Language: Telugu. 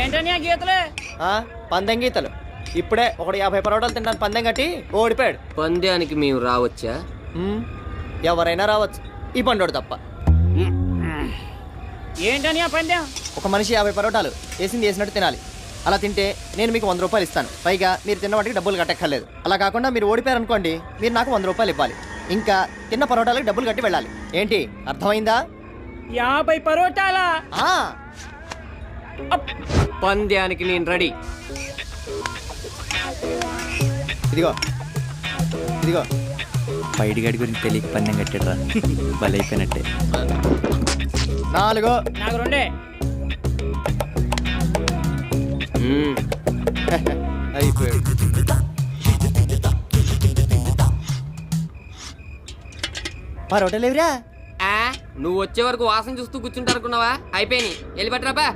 ఏంటని ఆ గీతలే? పందెం గీతలు. ఇప్పుడే ఒకడు 50 పరోటాలు తింటాను పందెం కట్టి ఓడిపోయాడు. పందెానికి మేము రావచ్చా? ఎవరైనా రావచ్చు, ఈ పండోడు తప్ప. ఏంటని ఆ పందెం? ఒక మనిషి 50 పరోటాలు వేసింది వేసినట్టు తినాలి. అలా తింటే నేను మీకు 100 రూపాయలు ఇస్తాను. పైగా మీరు తిన్న వాటికి డబ్బులు కట్టక్కర్లేదు. అలా కాకుండా మీరు ఓడిపోయారు అనుకోండి, మీరు నాకు 100 రూపాయలు ఇవ్వాలి. ఇంకా తిన్న పరోటాలకు డబ్బులు కట్టి వెళ్ళాలి. ఏంటి, అర్థమైందా? 50 పరోటాలా? పందెానికి నేను రెడీ. ఇదిగో ఇదిగో. పైడిగాడి గురించి తెలియక పందెం కట్టాడురా. బలైపోయినట్టే. 4. నాకు 2. అయిపోయాడు. పరోటాలు ఎవరా? నువ్వు వచ్చే వరకు వాసన చూస్తూ కూర్చుంటారనుకున్నావా? అయిపోయినాయి, వెళ్ళి పట్టరాపా.